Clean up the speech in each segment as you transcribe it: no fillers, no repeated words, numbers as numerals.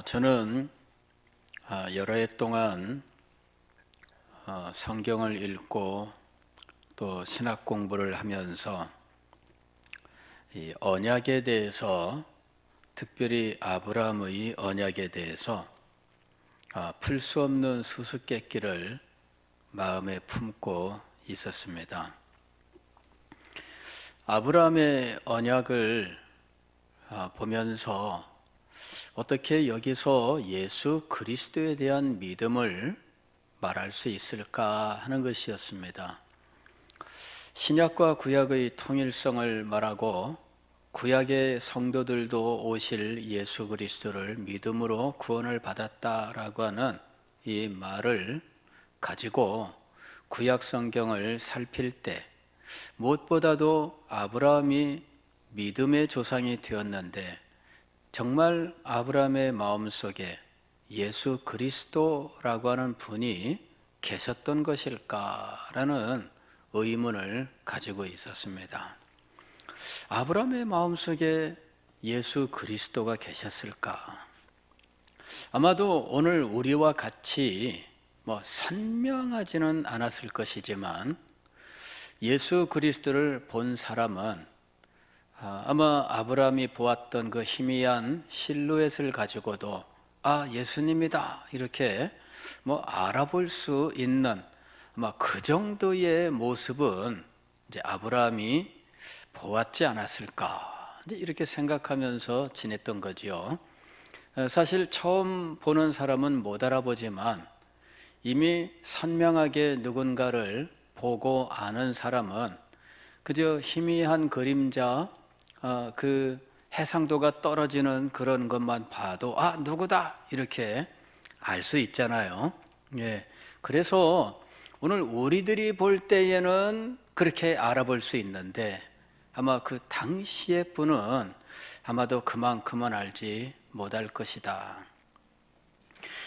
저는 여러 해 동안 성경을 읽고 또 신학 공부를 하면서 이 언약에 대해서, 특별히 아브라함의 언약에 대해서 풀 수 없는 수수께끼를 마음에 품고 있었습니다. 아브라함의 언약을 보면서 어떻게 여기서 예수 그리스도에 대한 믿음을 말할 수 있을까 하는 것이었습니다. 신약과 구약의 통일성을 말하고 구약의 성도들도 오실 예수 그리스도를 믿음으로 구원을 받았다라고 하는 이 말을 가지고 구약 성경을 살필 때 무엇보다도 아브라함이 믿음의 조상이 되었는데 정말 아브라함의 마음속에 예수 그리스도라고 하는 분이 계셨던 것일까라는 의문을 가지고 있었습니다. 아브라함의 마음속에 예수 그리스도가 계셨을까? 아마도 오늘 우리와 같이 선명하지는 않았을 것이지만 예수 그리스도를 본 사람은 아마 아브라함이 보았던 그 희미한 실루엣을 가지고도 예수님이다 이렇게 알아볼 수 있는 그 정도의 모습은 이제 아브라함이 보았지 않았을까 이렇게 생각하면서 지냈던 거지요. 사실 처음 보는 사람은 못 알아보지만 이미 선명하게 누군가를 보고 아는 사람은 그저 희미한 그림자, 그 해상도가 떨어지는 그런 것만 봐도 누구다 이렇게 알 수 있잖아요. 그래서 오늘 우리들이 볼 때에는 그렇게 알아볼 수 있는데 아마 그 당시의 분은 아마도 그만큼은 알지 못할 것이다.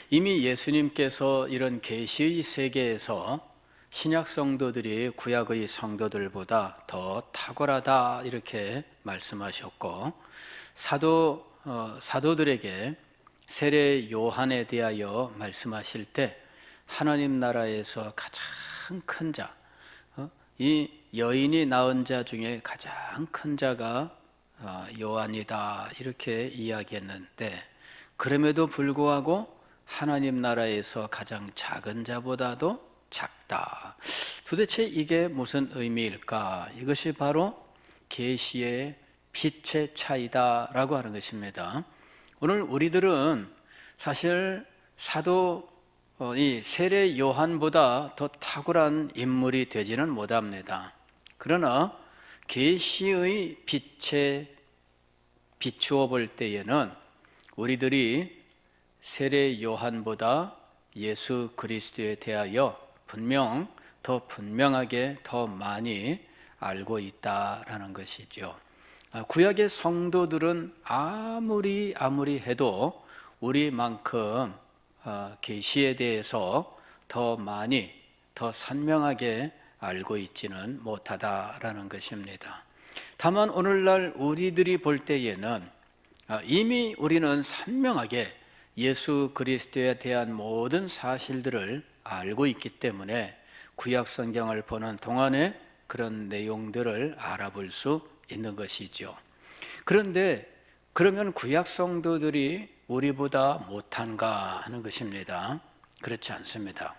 이미 예수님께서 이런 계시의 세계에서 신약 성도들이 구약의 성도들보다 더 탁월하다 이렇게 말씀하셨고 사도들에게 세례 요한에 대하여 말씀하실 때 하나님 나라에서 가장 큰 자, 이 여인이 낳은 자 중에 가장 큰 자가 요한이다 이렇게 이야기했는데 그럼에도 불구하고 하나님 나라에서 가장 작은 자보다도 작다. 도대체 이게 무슨 의미일까? 이것이 바로 계시의 빛의 차이다라고 하는 것입니다. 오늘 우리들은 사실 이 세례 요한보다 더 탁월한 인물이 되지는 못합니다. 그러나 계시의 빛에 비추어 볼 때에는 우리들이 세례 요한보다 예수 그리스도에 대하여 분명 더 분명하게 더 많이 알고 있다라는 것이죠. 구약의 성도들은 아무리 해도 우리만큼 계시에 대해서 더 많이 더 선명하게 알고 있지는 못하다라는 것입니다. 다만 오늘날 우리들이 볼 때에는 이미 우리는 선명하게 예수 그리스도에 대한 모든 사실들을 알고 있기 때문에 구약 성경을 보는 동안에 그런 내용들을 알아볼 수 있는 것이죠. 그런데 그러면 구약 성도들이 우리보다 못한가 하는 것입니다. 그렇지 않습니다.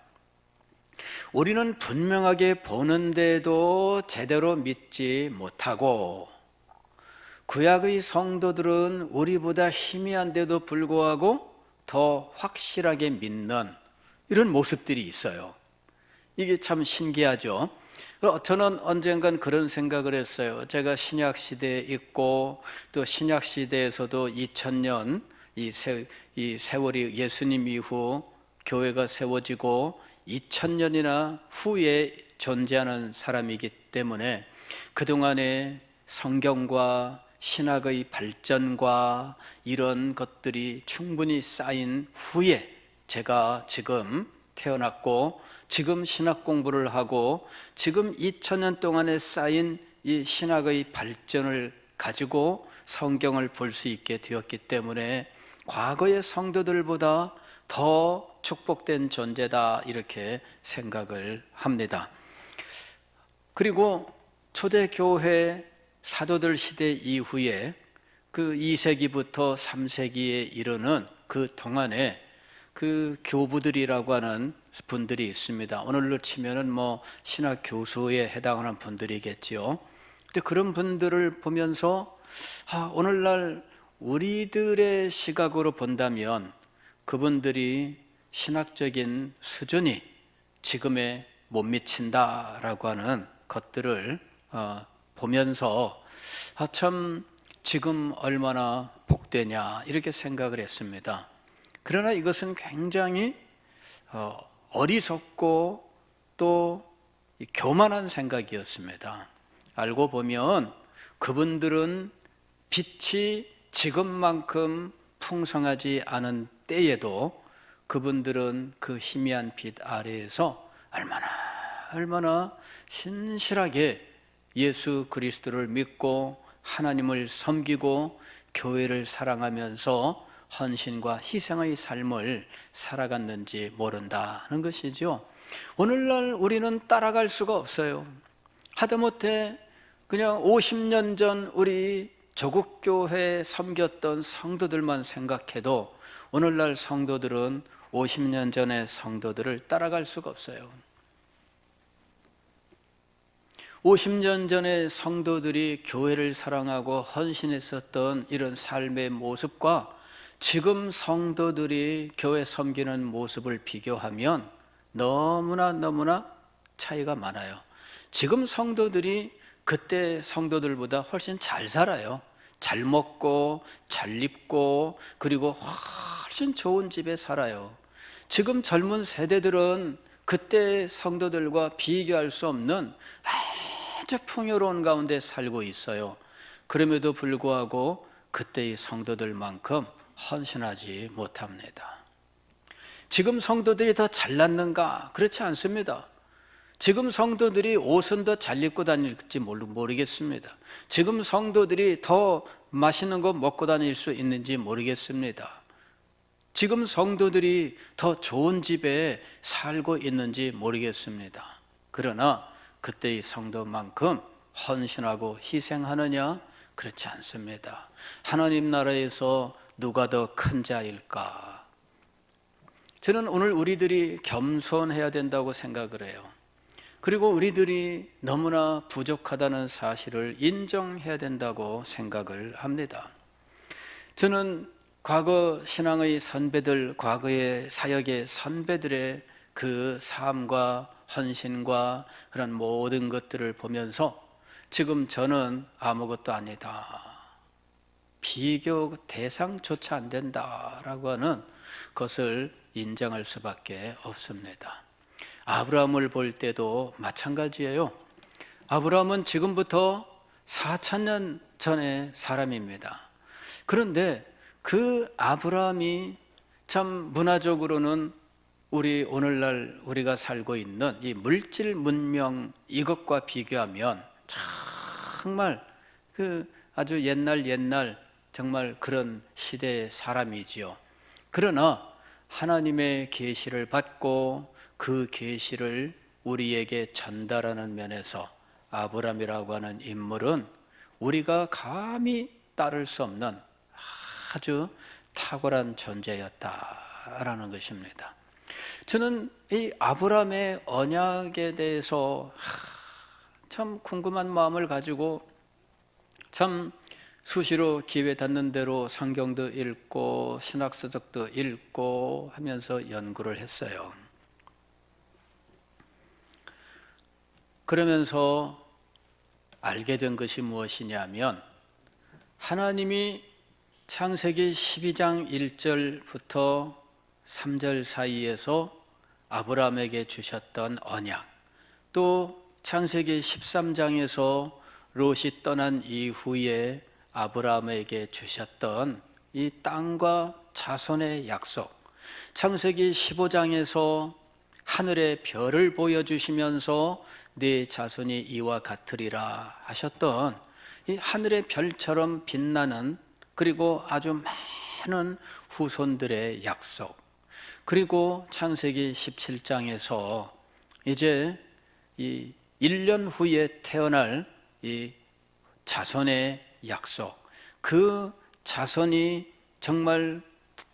우리는 분명하게 보는데도 제대로 믿지 못하고 구약의 성도들은 우리보다 희미한데도 불구하고 더 확실하게 믿는 이런 모습들이 있어요. 이게 참 신기하죠. 저는 언젠간 그런 생각을 했어요. 제가 신약 시대에 있고 또 신약 시대에서도 2000년 이 세월이 예수님 이후 교회가 세워지고 2000년이나 후에 존재하는 사람이기 때문에 그동안의 성경과 신학의 발전과 이런 것들이 충분히 쌓인 후에 제가 지금 태어났고 지금 신학 공부를 하고 지금 2000년 동안에 쌓인 이 신학의 발전을 가지고 성경을 볼 수 있게 되었기 때문에 과거의 성도들보다 더 축복된 존재다, 이렇게 생각을 합니다. 그리고 초대교회 사도들 시대 이후에 그 2세기부터 3세기에 이르는 그 동안에 그 교부들이라고 하는 분들이 있습니다. 오늘로 치면은 신학 교수에 해당하는 분들이겠지요. 근데 그런 분들을 보면서 오늘날 우리들의 시각으로 본다면 그분들이 신학적인 수준이 지금에 못 미친다라고 하는 것들을 보면서 참 지금 얼마나 복되냐, 이렇게 생각을 했습니다. 그러나 이것은 굉장히 어리석고 또 교만한 생각이었습니다. 알고 보면 그분들은 빛이 지금만큼 풍성하지 않은 때에도 그분들은 그 희미한 빛 아래에서 얼마나 신실하게 예수 그리스도를 믿고 하나님을 섬기고 교회를 사랑하면서 헌신과 희생의 삶을 살아갔는지 모른다는 것이죠. 오늘날 우리는 따라갈 수가 없어요. 하다못해 그냥 50년 전 우리 조국교회 섬겼던 성도들만 생각해도 오늘날 성도들은 50년 전의 성도들을 따라갈 수가 없어요. 50년 전의 성도들이 교회를 사랑하고 헌신했었던 이런 삶의 모습과 지금 성도들이 교회 섬기는 모습을 비교하면 너무나 차이가 많아요. 지금 성도들이 그때 성도들보다 훨씬 잘 살아요. 잘 먹고 잘 입고 그리고 훨씬 좋은 집에 살아요. 지금 젊은 세대들은 그때 성도들과 비교할 수 없는 아주 풍요로운 가운데 살고 있어요. 그럼에도 불구하고 그때의 성도들만큼 헌신하지 못합니다. 지금 성도들이 더 잘났는가? 그렇지 않습니다. 지금 성도들이 옷은 더 잘 입고 다닐지 모르겠습니다. 지금 성도들이 더 맛있는 거 먹고 다닐 수 있는지 모르겠습니다. 지금 성도들이 더 좋은 집에 살고 있는지 모르겠습니다. 그러나 그때의 성도만큼 헌신하고 희생하느냐? 그렇지 않습니다. 하나님 나라에서 누가 더 큰 자일까? 저는 오늘 우리들이 겸손해야 된다고 생각을 해요. 그리고 우리들이 너무나 부족하다는 사실을 인정해야 된다고 생각을 합니다. 저는 과거 신앙의 선배들, 과거의 사역의 선배들의 그 삶과 헌신과 그런 모든 것들을 보면서 지금 저는 아무것도 아니다, 비교 대상조차 안 된다라고 하는 것을 인정할 수밖에 없습니다. 아브라함을 볼 때도 마찬가지예요. 아브라함은 지금부터 4,000년 전의 사람입니다. 그런데 그 아브라함이 참 문화적으로는 우리 오늘날 우리가 살고 있는 이 물질 문명 이것과 비교하면 정말 그 아주 옛날 정말 그런 시대의 사람이지요. 그러나 하나님의 계시를 받고 그 계시를 우리에게 전달하는 면에서 아브라함이라고 하는 인물은 우리가 감히 따를 수 없는 아주 탁월한 존재였다라는 것입니다. 저는 이 아브라함의 언약에 대해서 참 궁금한 마음을 가지고 참 수시로 기회 닿는 대로 성경도 읽고 신학서적도 읽고 하면서 연구를 했어요. 그러면서 알게 된 것이 무엇이냐면 하나님이 창세기 12장 1절부터 3절 사이에서 아브라함에게 주셨던 언약, 또 창세기 13장에서 롯이 떠난 이후에 아브라함에게 주셨던 이 땅과 자손의 약속, 창세기 15장에서 하늘의 별을 보여주시면서 네 자손이 이와 같으리라 하셨던 이 하늘의 별처럼 빛나는, 그리고 아주 많은 후손들의 약속, 그리고 창세기 17장에서 이제 이 1년 후에 태어날 이 자손의 약속, 그 자손이 정말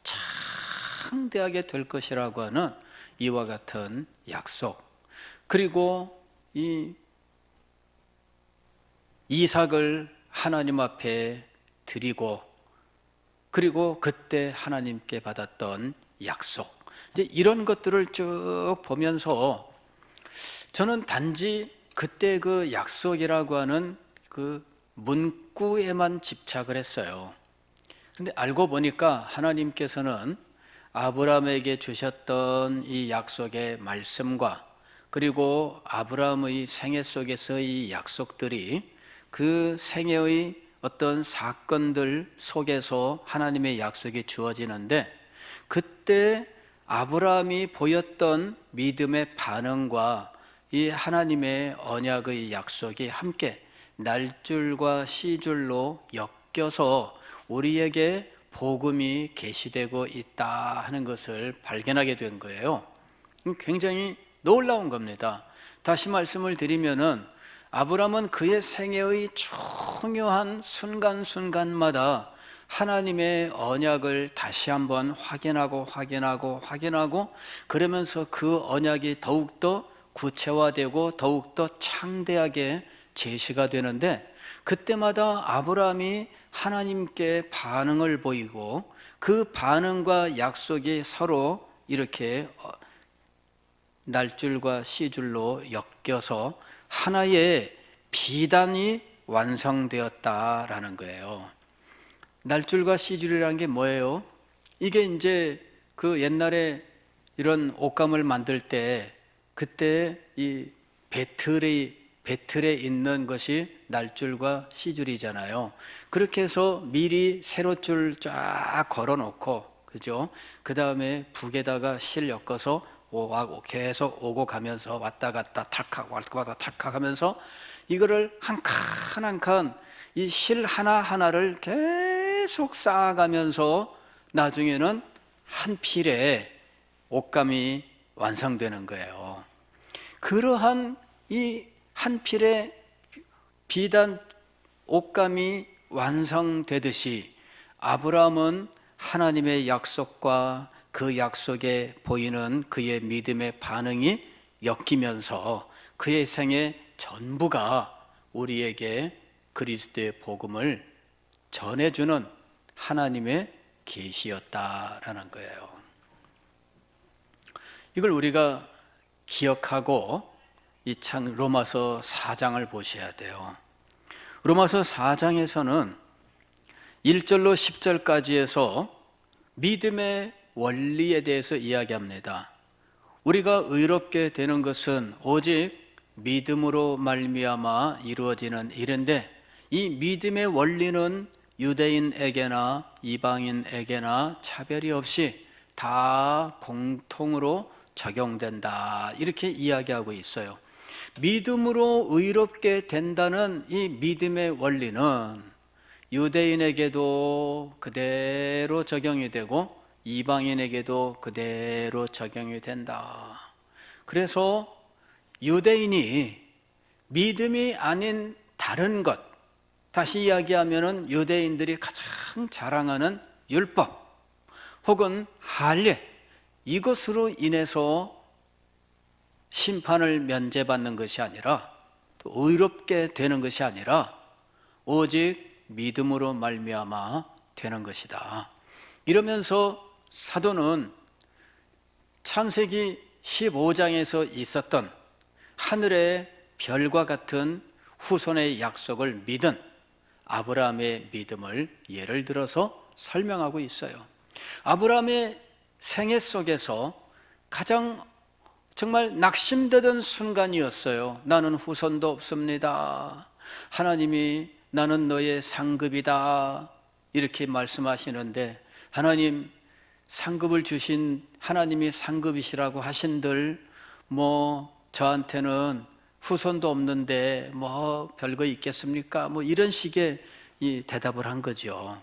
창대하게 될 것이라고 하는 이와 같은 약속, 그리고 이 이삭을 하나님 앞에 드리고, 그리고 그때 하나님께 받았던 약속, 이제 이런 것들을 쭉 보면서 저는 단지 그때 그 약속이라고 하는 그 문구에만 집착을 했어요. 근데 알고 보니까 하나님께서는 아브라함에게 주셨던 이 약속의 말씀과, 그리고 아브라함의 생애 속에서 이 약속들이 그 생애의 어떤 사건들 속에서 하나님의 약속이 주어지는데, 그때 아브라함이 보였던 믿음의 반응과 이 하나님의 언약의 약속이 함께 날줄과 시줄로 엮여서 우리에게 복음이 계시되고 있다 하는 것을 발견하게 된 거예요. 굉장히 놀라운 겁니다. 다시 말씀을 드리면은 아브라함은 그의 생애의 중요한 순간순간마다 하나님의 언약을 다시 한번 확인하고 그러면서 그 언약이 더욱더 구체화되고 더욱더 창대하게 제시가 되는데, 그때마다 아브라함이 하나님께 반응을 보이고 그 반응과 약속이 서로 이렇게 날줄과 시줄로 엮여서 하나의 비단이 완성되었다라는 거예요. 날줄과 시줄이라는 게 뭐예요? 이게 이제 그 옛날에 이런 옷감을 만들 때 그때 이 배틀에 있는 것이 날줄과 시줄이잖아요. 그렇게 해서 미리 세로줄 쫙 걸어 놓고, 그죠? 그 다음에 북에다가 실 엮어서 계속 오고 가면서 왔다 갔다 탈칵 왔다 갔다 탈칵 하면서 이거를 한 칸 한 칸 이 실 하나하나를 계속 쌓아가면서 나중에는 한 필에 옷감이 완성되는 거예요. 그러한 이 한 필의 비단 옷감이 완성되듯이 아브라함은 하나님의 약속과 그 약속에 보이는 그의 믿음의 반응이 엮이면서 그의 생의 전부가 우리에게 그리스도의 복음을 전해주는 하나님의 계시였다라는 거예요. 이걸 우리가 기억하고 이 로마서 4장을 보셔야 돼요. 로마서 4장에서는 1절로 10절까지 해서 믿음의 원리에 대해서 이야기합니다. 우리가 의롭게 되는 것은 오직 믿음으로 말미암아 이루어지는 일인데, 이 믿음의 원리는 유대인에게나 이방인에게나 차별이 없이 다 공통으로 적용된다, 이렇게 이야기하고 있어요. 믿음으로 의롭게 된다는 이 믿음의 원리는 유대인에게도 그대로 적용이 되고 이방인에게도 그대로 적용이 된다. 그래서 유대인이 믿음이 아닌 다른 것, 다시 이야기하면 유대인들이 가장 자랑하는 율법 혹은 할례, 이것으로 인해서 심판을 면제받는 것이 아니라, 또 의롭게 되는 것이 아니라 오직 믿음으로 말미암아 되는 것이다. 이러면서 사도는 창세기 15장에서 있었던 하늘의 별과 같은 후손의 약속을 믿은 아브라함의 믿음을 예를 들어서 설명하고 있어요. 아브라함의 생애 속에서 가장 정말 낙심되던 순간이었어요. 나는 후손도 없습니다. 하나님이 나는 너의 상급이다, 이렇게 말씀하시는데, 하나님 상급을 주신 하나님이 상급이시라고 하신들 저한테는 후손도 없는데 별거 있겠습니까? 이런 식의 이 대답을 한 거죠.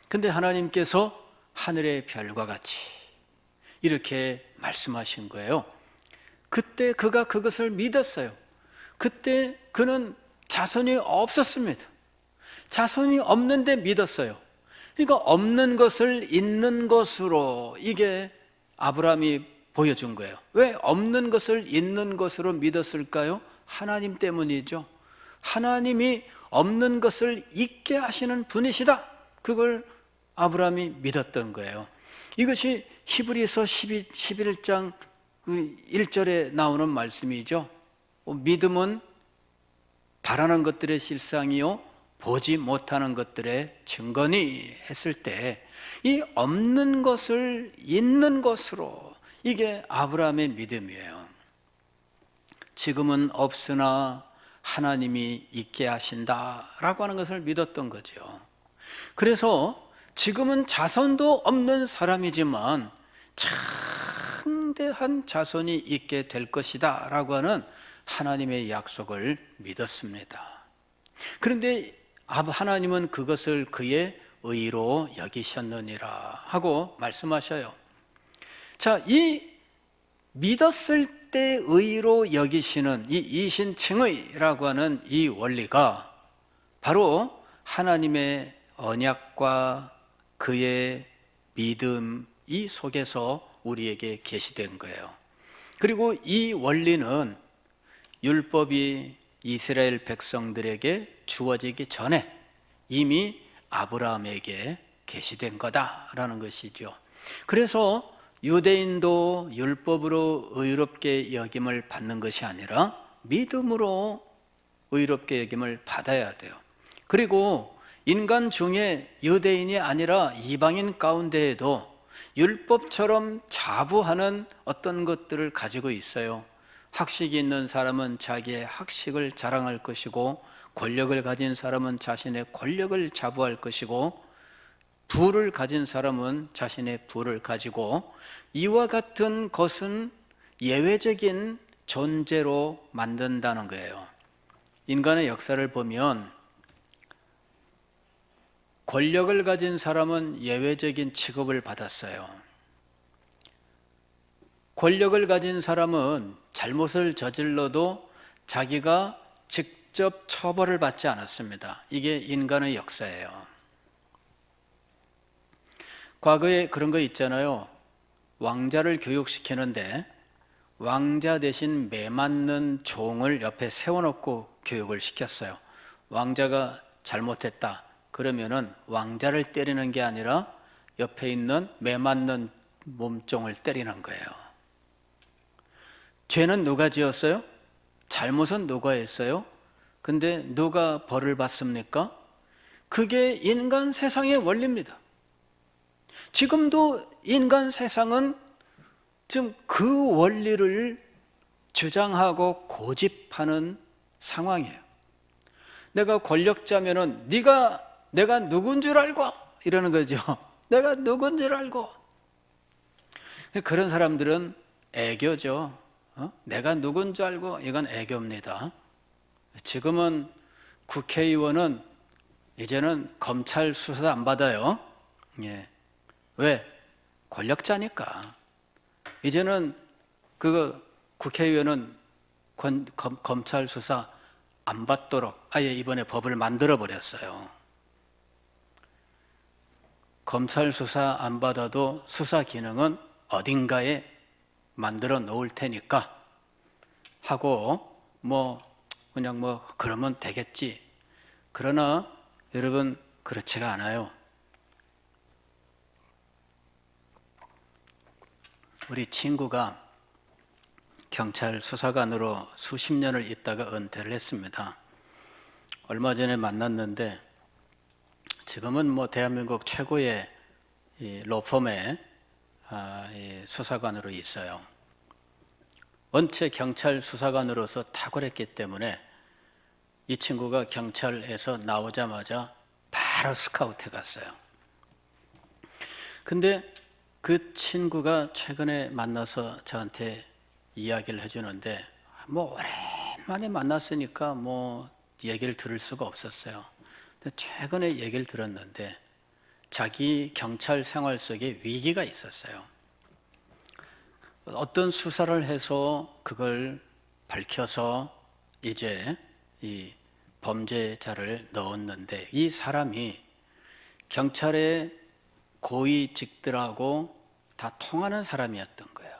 근데 하나님께서 하늘의 별과 같이 이렇게 말씀하신 거예요. 그때 그가 그것을 믿었어요. 그때 그는 자손이 없었습니다. 자손이 없는데 믿었어요. 그러니까 없는 것을 있는 것으로 이게 아브라함이 보여준 거예요. 왜 없는 것을 있는 것으로 믿었을까요? 하나님 때문이죠. 하나님이 없는 것을 있게 하시는 분이시다. 그걸 아브라함이 믿었던 거예요. 이것이 히브리서 11장 1절에 나오는 말씀이죠. 믿음은 바라는 것들의 실상이요 보지 못하는 것들의 증거니 했을 때 이 없는 것을 있는 것으로, 이게 아브라함의 믿음이에요. 지금은 없으나 하나님이 있게 하신다라고 하는 것을 믿었던 거죠. 그래서 지금은 자손도 없는 사람이지만 창대한 자손이 있게 될 것이다 라고 하는 하나님의 약속을 믿었습니다. 그런데 하나님은 그것을 그의 의로 여기셨느니라 하고 말씀하셔요. 자, 이 믿었을 때 의로 여기시는 이 이신칭의라고 하는 이 원리가 바로 하나님의 언약과 그의 믿음 이 속에서 우리에게 계시된 거예요. 그리고 이 원리는 율법이 이스라엘 백성들에게 주어지기 전에 이미 아브라함에게 계시된 거다라는 것이죠. 그래서 유대인도 율법으로 의롭게 여김을 받는 것이 아니라 믿음으로 의롭게 여김을 받아야 돼요. 그리고 인간 중에 유대인이 아니라 이방인 가운데에도 율법처럼 자부하는 어떤 것들을 가지고 있어요. 학식이 있는 사람은 자기의 학식을 자랑할 것이고, 권력을 가진 사람은 자신의 권력을 자부할 것이고, 부를 가진 사람은 자신의 부를 가지고, 이와 같은 것은 예외적인 존재로 만든다는 거예요. 인간의 역사를 보면 권력을 가진 사람은 예외적인 취급을 받았어요. 권력을 가진 사람은 잘못을 저질러도 자기가 직접 처벌을 받지 않았습니다. 이게 인간의 역사예요. 과거에 그런 거 있잖아요. 왕자를 교육시키는데 왕자 대신 매맞는 종을 옆에 세워놓고 교육을 시켰어요. 왕자가 잘못했다 그러면은 왕자를 때리는 게 아니라 옆에 있는 매맞는 몸종을 때리는 거예요. 죄는 누가 지었어요? 잘못은 누가 했어요? 근데 누가 벌을 받습니까? 그게 인간 세상의 원리입니다. 지금도 인간 세상은 지금 그 원리를 주장하고 고집하는 상황이에요. 내가 권력자면은 내가 누군 줄 알고 이러는 거죠. 내가 누군 줄 알고. 그런 사람들은 애교죠. 내가 누군 줄 알고, 이건 애교입니다. 지금은 국회의원은 이제는 검찰 수사 안 받아요. 예. 왜? 권력자니까. 이제는 국회의원은 검찰 수사 안 받도록 아예 이번에 법을 만들어 버렸어요. 검찰 수사 안 받아도 수사 기능은 어딘가에 만들어 놓을 테니까 하고 그냥 그러면 되겠지. 그러나 여러분, 그렇지가 않아요. 우리 친구가 경찰 수사관으로 수십 년을 있다가 은퇴를 했습니다. 얼마 전에 만났는데 지금은 대한민국 최고의 로펌의 수사관으로 있어요. 원체 경찰 수사관으로서 탁월했기 때문에 이 친구가 경찰에서 나오자마자 바로 스카우트에 갔어요. 근데 그 친구가 최근에 만나서 저한테 이야기를 해주는데 오랜만에 만났으니까 얘기를 들을 수가 없었어요. 근데 최근에 얘기를 들었는데 자기 경찰 생활 속에 위기가 있었어요. 어떤 수사를 해서 그걸 밝혀서 이제 이 범죄자를 넣었는데, 이 사람이 경찰의 고위직들하고 다 통하는 사람이었던 거예요.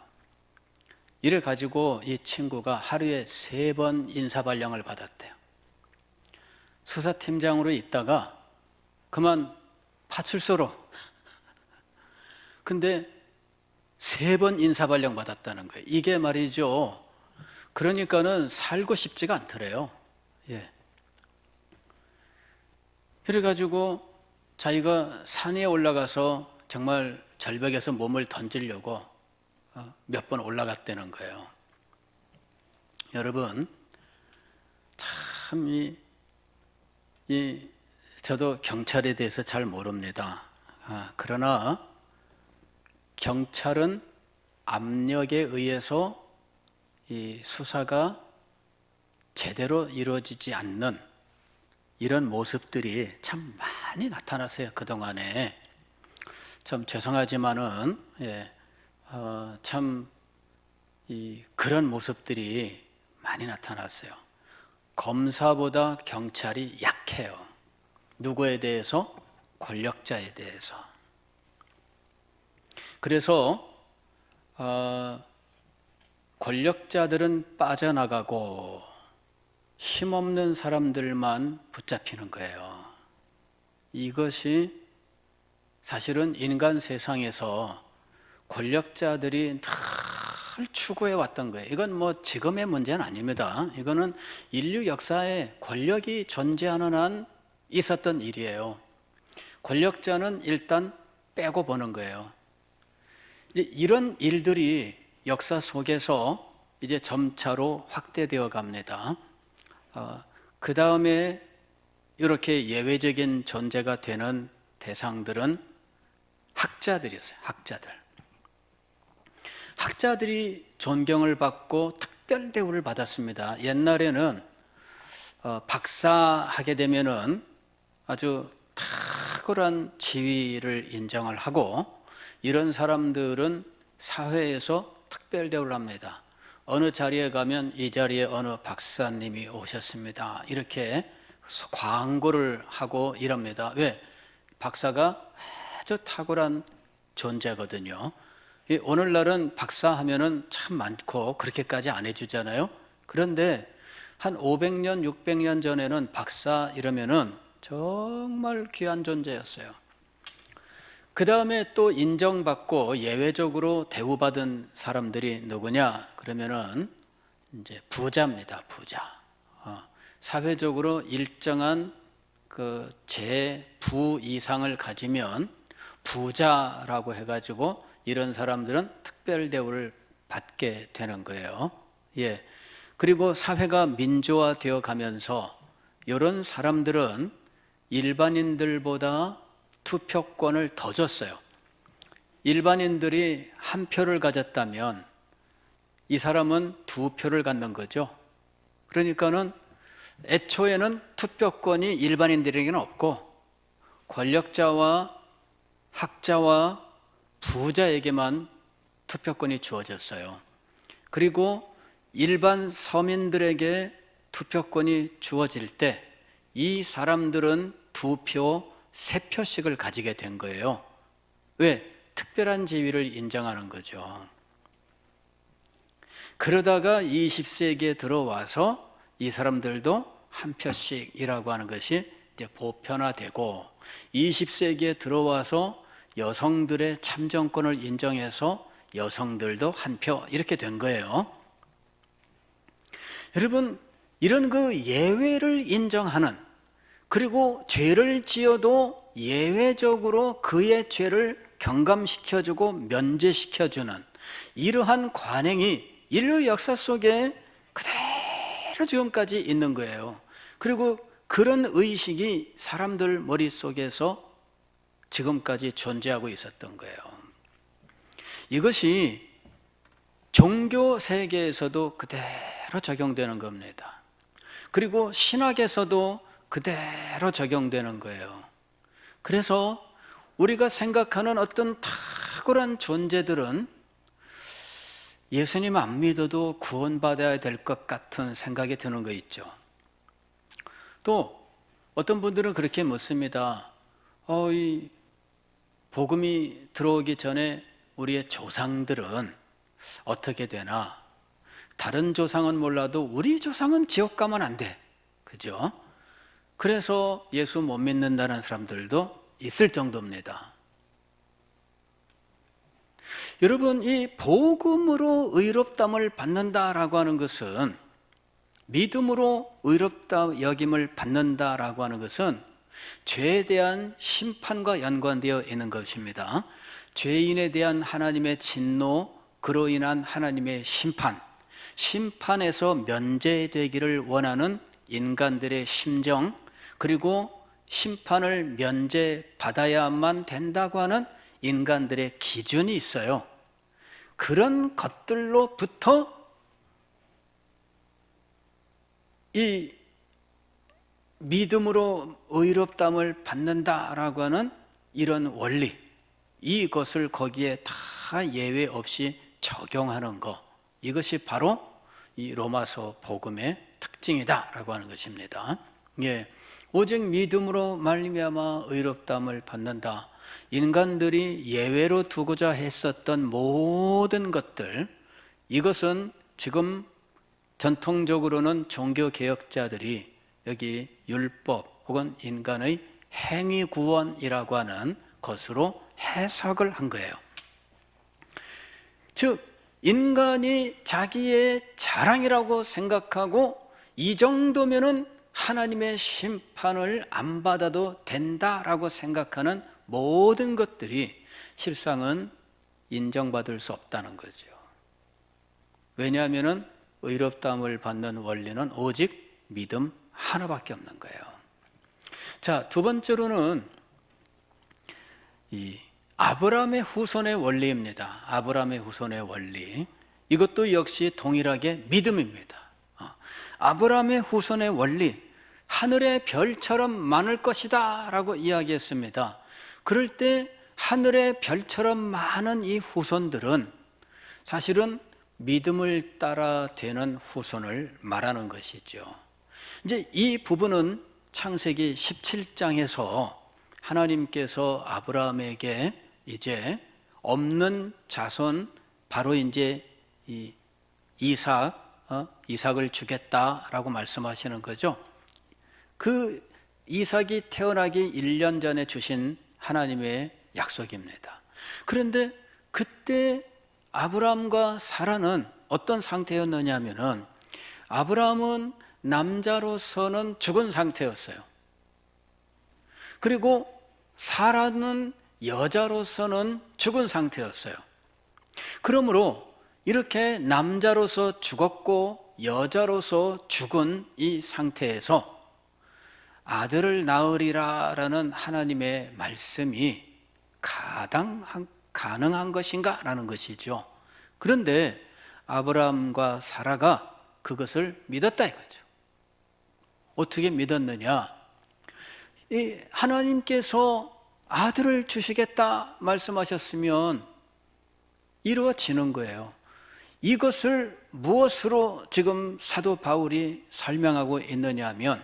이래 가지고 이 친구가 하루에 3번 인사발령을 받았대요. 수사팀장으로 있다가 그만 파출소로. 근데 3번 인사발령 받았다는 거예요. 이게 말이죠, 그러니까는 살고 싶지가 않더래요. 예. 그래가지고 자기가 산 위에 올라가서 정말 절벽에서 몸을 던지려고 몇 번 올라갔다는 거예요. 여러분, 참 저도 경찰에 대해서 잘 모릅니다. 그러나 경찰은 압력에 의해서 이 수사가 제대로 이루어지지 않는 이런 모습들이 참 많이 나타났어요. 그동안에. 참 죄송하지만은 참 그런 모습들이 많이 나타났어요. 검사보다 경찰이 약해요. 누구에 대해서? 권력자에 대해서. 그래서 권력자들은 빠져나가고 힘없는 사람들만 붙잡히는 거예요. 이것이 사실은 인간 세상에서 권력자들이 늘 추구해 왔던 거예요. 이건 뭐 지금의 문제는 아닙니다. 이거는 인류 역사에 권력이 존재하는 한 있었던 일이에요. 권력자는 일단 빼고 보는 거예요. 이제 이런 일들이 역사 속에서 이제 점차로 확대되어 갑니다. 그 다음에 이렇게 예외적인 존재가 되는 대상들은 학자들이었어요. 학자들이 존경을 받고 특별 대우를 받았습니다. 옛날에는 박사하게 되면은 아주 탁월한 지위를 인정을 하고, 이런 사람들은 사회에서 특별 대우를 합니다. 어느 자리에 가면 이 자리에 어느 박사님이 오셨습니다, 이렇게 광고를 하고 이럽니다. 왜? 박사가 아주 탁월한 존재거든요. 오늘날은 박사 하면은 참 많고 그렇게까지 안 해주잖아요. 그런데 한 500년, 600년 전에는 박사 이러면은 정말 귀한 존재였어요. 그 다음에 또 인정받고 예외적으로 대우받은 사람들이 누구냐? 그러면은 이제 부자입니다. 부자. 사회적으로 일정한 그 재부 이상을 가지면 부자라고 해가지고 이런 사람들은 특별 대우를 받게 되는 거예요. 예. 그리고 사회가 민주화되어 가면서 이런 사람들은 일반인들보다 투표권을 더 줬어요. 일반인들이 한 표를 가졌다면 이 사람은 2표를 갖는 거죠. 그러니까는 애초에는 투표권이 일반인들에게는 없고 권력자와 학자와 부자에게만 투표권이 주어졌어요. 그리고 일반 서민들에게 투표권이 주어질 때 이 사람들은 2표, 3표씩을 가지게 된 거예요. 왜? 특별한 지위를 인정하는 거죠. 그러다가 20세기에 들어와서 이 사람들도 한 표씩이라고 하는 것이 이제 보편화되고, 20세기에 들어와서 여성들의 참정권을 인정해서 여성들도 한 표, 이렇게 된 거예요. 여러분, 이런 그 예외를 인정하는, 그리고 죄를 지어도 예외적으로 그의 죄를 경감시켜주고 면제시켜주는 이러한 관행이 인류 역사 속에 그대로 지금까지 있는 거예요. 그리고 그런 의식이 사람들 머릿속에서 지금까지 존재하고 있었던 거예요. 이것이 종교 세계에서도 그대로 적용되는 겁니다. 그리고 신학에서도 그대로 적용되는 거예요. 그래서 우리가 생각하는 어떤 탁월한 존재들은 예수님 안 믿어도 구원받아야 될 것 같은 생각이 드는 거 있죠. 또 어떤 분들은 그렇게 묻습니다. 이 복음이 들어오기 전에 우리의 조상들은 어떻게 되나? 다른 조상은 몰라도 우리 조상은 지옥 가면 안 돼. 그죠? 그래서 예수 못 믿는다는 사람들도 있을 정도입니다. 여러분, 이 복음으로 의롭다함을 받는다라고 하는 것은, 믿음으로 의롭다 여김을 받는다라고 하는 것은 죄에 대한 심판과 연관되어 있는 것입니다. 죄인에 대한 하나님의 진노, 그로 인한 하나님의 심판, 심판에서 면제되기를 원하는 인간들의 심정, 그리고 심판을 면제받아야만 된다고 하는 인간들의 기준이 있어요. 그런 것들로부터 이 믿음으로 의롭다함을 받는다라고 하는 이런 원리, 이것을 거기에 다 예외 없이 적용하는 것, 이것이 바로 이 로마서 복음의 특징이다라고 하는 것입니다. 오직 믿음으로 말미암아 의롭다함을 받는다. 인간들이 예외로 두고자 했었던 모든 것들, 이것은 지금 전통적으로는 종교개혁자들이 여기 율법 혹은 인간의 행위구원이라고 하는 것으로 해석을 한 거예요. 즉 인간이 자기의 자랑이라고 생각하고 이 정도면은 하나님의 심판을 안 받아도 된다라고 생각하는 모든 것들이 실상은 인정받을 수 없다는 거죠. 왜냐하면 의롭다함을 받는 원리는 오직 믿음 하나밖에 없는 거예요. 자, 두 번째로는 이 아브라함의 후손의 원리입니다. 아브라함의 후손의 원리. 이것도 역시 동일하게 믿음입니다. 아브라함의 후손의 원리, 하늘의 별처럼 많을 것이다 라고 이야기했습니다. 그럴 때 하늘의 별처럼 많은 이 후손들은 사실은 믿음을 따라 되는 후손을 말하는 것이죠. 이제 이 부분은 창세기 17장에서 하나님께서 아브라함에게 이제 없는 자손, 바로 이제 이 이삭을 주겠다라고 말씀하시는 거죠. 그 이삭이 태어나기 1년 전에 주신 하나님의 약속입니다. 그런데 그때 아브라함과 사라는 어떤 상태였느냐 하면은, 아브라함은 남자로서는 죽은 상태였어요. 그리고 사라는 여자로서는 죽은 상태였어요. 그러므로 이렇게 남자로서 죽었고 여자로서 죽은 이 상태에서 아들을 낳으리라라는 하나님의 말씀이 가능한 것인가? 라는 것이죠. 그런데 아브라함과 사라가 그것을 믿었다 이거죠. 어떻게 믿었느냐? 하나님께서 아들을 주시겠다 말씀하셨으면 이루어지는 거예요. 이것을 무엇으로 지금 사도 바울이 설명하고 있느냐 하면,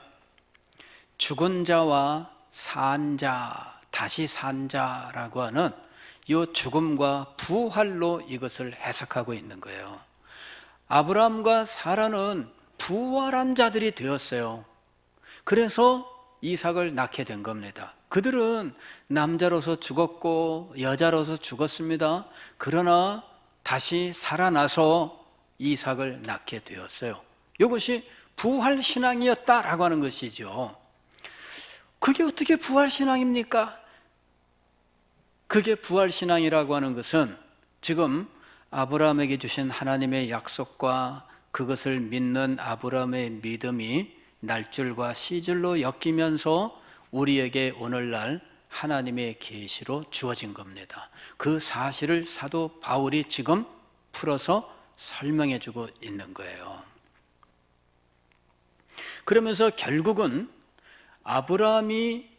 죽은 자와 산 자, 다시 산 자라고 하는 이 죽음과 부활로 이것을 해석하고 있는 거예요. 아브라함과 사라는 부활한 자들이 되었어요. 그래서 이삭을 낳게 된 겁니다. 그들은 남자로서 죽었고 여자로서 죽었습니다. 그러나 다시 살아나서 이삭을 낳게 되었어요. 이것이 부활신앙이었다라고 하는 것이죠. 그게 어떻게 부활신앙입니까? 그게 부활신앙이라고 하는 것은 지금 아브라함에게 주신 하나님의 약속과 그것을 믿는 아브라함의 믿음이 날줄과 시줄로 엮이면서 우리에게 오늘날 하나님의 계시로 주어진 겁니다. 그 사실을 사도 바울이 지금 풀어서 설명해 주고 있는 거예요. 그러면서 결국은 아브라함이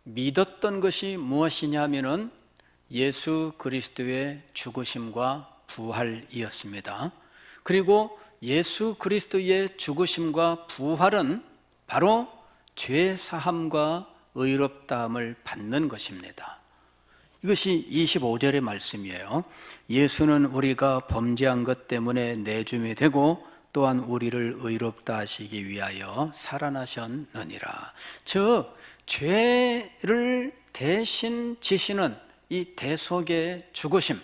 믿었던 것이 무엇이냐면은 예수 그리스도의 죽으심과 부활이었습니다. 그리고 예수 그리스도의 죽으심과 부활은 바로 죄 사함과 의롭다함을 받는 것입니다. 이것이 25절의 말씀이에요. 예수는 우리가 범죄한 것 때문에 내줌이 되고 또한 우리를 의롭다 하시기 위하여 살아나셨느니라. 즉 죄를 대신 지시는 이 대속의 죽으심,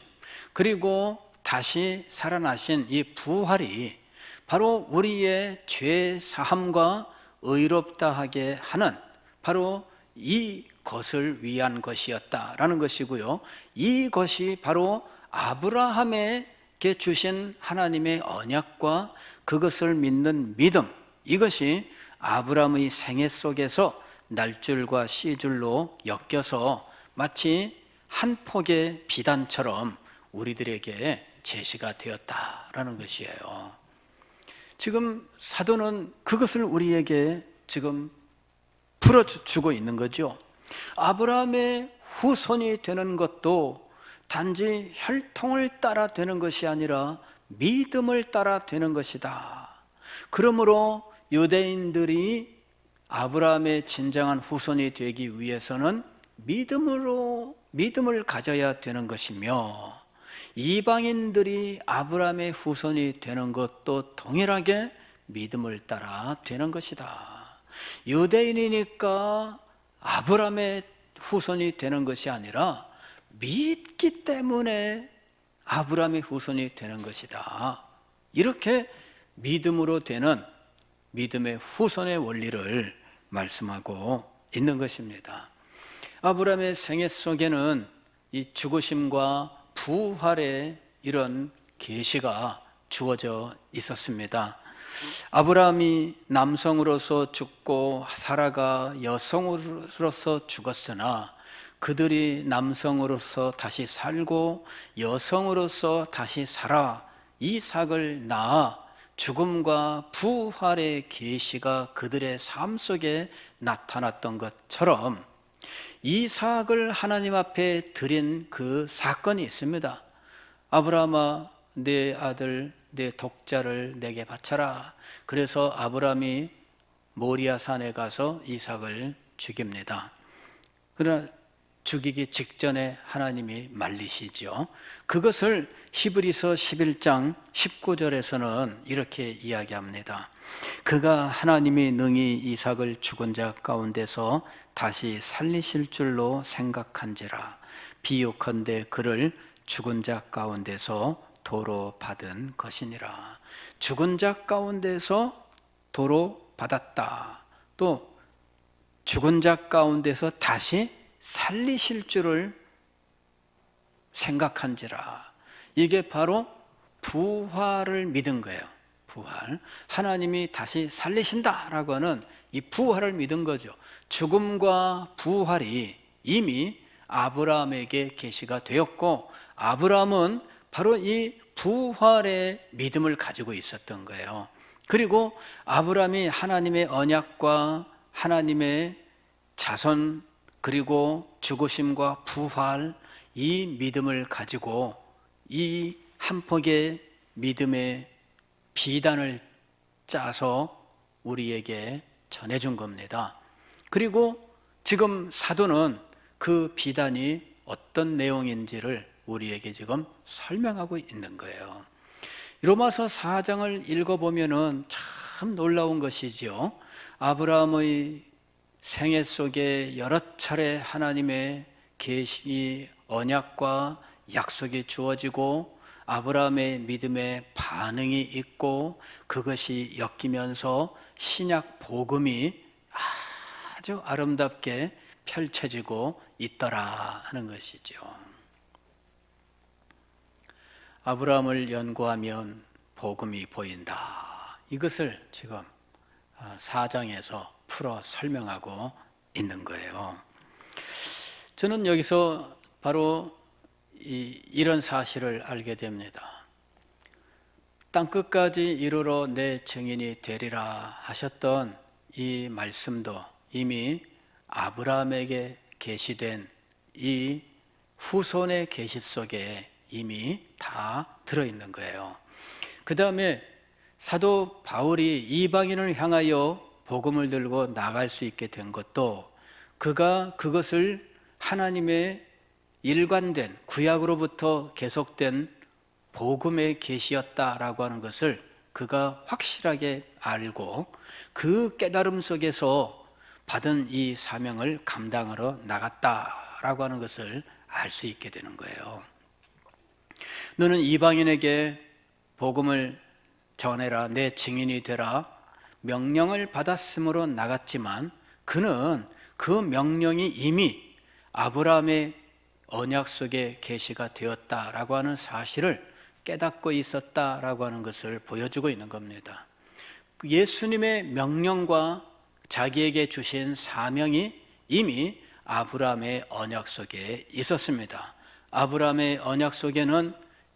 그리고 다시 살아나신 이 부활이 바로 우리의 죄 사함과 의롭다 하게 하는 바로 이것을 위한 것이었다라는 것이고요. 이것이 바로 아브라함에게 주신 하나님의 언약과 그것을 믿는 믿음, 이것이 아브라함의 생애 속에서 날줄과 씨줄로 엮여서 마치 한 폭의 비단처럼 우리들에게 제시가 되었다라는 것이에요. 지금 사도는 그것을 우리에게 지금 풀어주고 있는 거죠. 아브라함의 후손이 되는 것도 단지 혈통을 따라 되는 것이 아니라 믿음을 따라 되는 것이다. 그러므로 유대인들이 아브라함의 진정한 후손이 되기 위해서는 믿음을 가져야 되는 것이며, 이방인들이 아브라함의 후손이 되는 것도 동일하게 믿음을 따라 되는 것이다. 유대인이니까 아브라함의 후손이 되는 것이 아니라 믿기 때문에 아브라함의 후손이 되는 것이다. 이렇게 믿음으로 되는 믿음의 후손의 원리를 말씀하고 있는 것입니다. 아브라함의 생애 속에는 이 죽으심과 부활의 이런 계시가 주어져 있었습니다. 아브라함이 남성으로서 죽고 사라가 여성으로서 죽었으나 그들이 남성으로서 다시 살고 여성으로서 다시 살아 이삭을 낳아 죽음과 부활의 계시가 그들의 삶 속에 나타났던 것처럼 이삭을 하나님 앞에 드린 그 사건이 있습니다. 아브라함아, 내 아들 내 독자를 내게 바쳐라. 그래서 아브라함이 모리아 산에 가서 이삭을 죽입니다. 그러나 죽이기 직전에 하나님이 말리시죠. 그것을 히브리서 11장 19절에서는 이렇게 이야기합니다. 그가 하나님이 능히 이삭을 죽은 자 가운데서 다시 살리실 줄로 생각한지라. 비유컨대 그를 죽은 자 가운데서 도로 받은 것이니라. 죽은 자 가운데서 도로 받았다. 또 죽은 자 가운데서 다시 살리실 줄을 생각한지라. 이게 바로 부활을 믿은 거예요. 부활. 하나님이 다시 살리신다라고 하는 이 부활을 믿은 거죠. 죽음과 부활이 이미 아브라함에게 계시가 되었고, 아브라함은 바로 이 부활의 믿음을 가지고 있었던 거예요. 그리고 아브라함이 하나님의 언약과 하나님의 자손, 그리고 죽으심과 부활, 이 믿음을 가지고 이 한 폭의 믿음의 비단을 짜서 우리에게 전해준 겁니다. 그리고 지금 사도는 그 비단이 어떤 내용인지를 우리에게 지금 설명하고 있는 거예요. 로마서 4장을 읽어보면 참 놀라운 것이죠. 아브라함의 생애 속에 여러 차례 하나님의 계시, 언약과 약속이 주어지고 아브라함의 믿음에 반응이 있고 그것이 엮이면서 신약 복음이 아주 아름답게 펼쳐지고 있더라 하는 것이죠. 아브라함을 연구하면 복음이 보인다. 이것을 지금 4장에서 풀어 설명하고 있는 거예요. 저는 여기서 바로 이런 사실을 알게 됩니다. 땅끝까지 이르러 내 증인이 되리라 하셨던 이 말씀도 이미 아브라함에게 계시된 이 후손의 계시 속에 이미 다 들어있는 거예요. 그 다음에 사도 바울이 이방인을 향하여 복음을 들고 나갈 수 있게 된 것도 그가 그것을 하나님의 일관된 구약으로부터 계속된 복음의 계시였다라고 하는 것을 그가 확실하게 알고 그 깨달음 속에서 받은 이 사명을 감당하러 나갔다라고 하는 것을 알 수 있게 되는 거예요. 너는 이방인에게 복음을 전해라, 내 증인이 되라 명령을 받았으므로 나갔지만 그는 그 명령이 이미 아브라함의 언약 속에 계시가 되었다라고 하는 사실을 깨닫고 있었다라고 하는 것을 보여주고 있는 겁니다. 예수님의 명령과 자기에게 주신 사명이 이미 아브라함의 언약 속에 있었습니다. 아브라함의 언약 속에는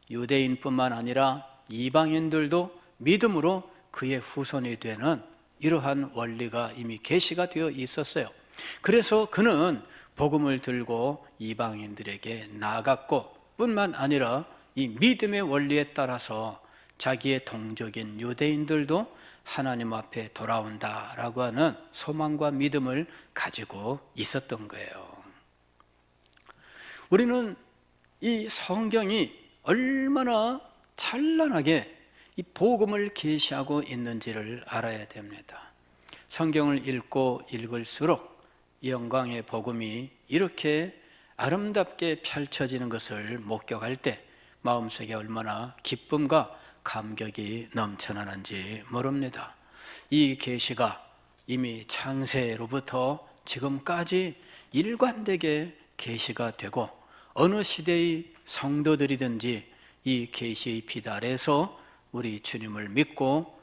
유대인뿐만 아니라 이방인들도 믿음으로 그의 후손이 되는 이러한 원리가 이미 계시가 되어 있었어요. 그래서 그는 복음을 들고 이방인들에게 나아갔고 뿐만 아니라 이 믿음의 원리에 따라서 자기의 동족인 유대인들도 하나님 앞에 돌아온다라고 하는 소망과 믿음을 가지고 있었던 거예요. 우리는 이 성경이 얼마나 찬란하게 이 복음을 계시하고 있는지를 알아야 됩니다. 성경을 읽고 읽을수록 영광의 복음이 이렇게 아름답게 펼쳐지는 것을 목격할 때 마음속에 얼마나 기쁨과 감격이 넘쳐나는지 모릅니다. 이 계시가 이미 창세로부터 지금까지 일관되게 계시가 되고 어느 시대의 성도들이든지 이 계시의 빛 아래서 우리 주님을 믿고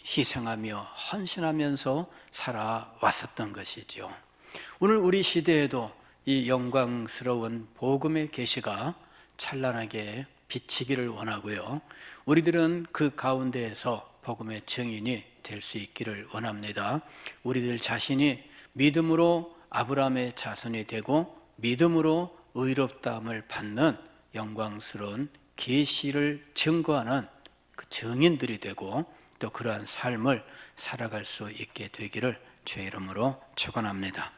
희생하며 헌신하면서 살아왔었던 것이죠. 오늘 우리 시대에도 이 영광스러운 복음의 계시가 찬란하게 비치기를 원하고요. 우리들은 그 가운데에서 복음의 증인이 될 수 있기를 원합니다. 우리들 자신이 믿음으로 아브라함의 자손이 되고 믿음으로 의롭다함을 받는 영광스러운 계시를 증거하는 그 증인들이 되고 또 그러한 삶을 살아갈 수 있게 되기를 주의 이름으로 축원합니다.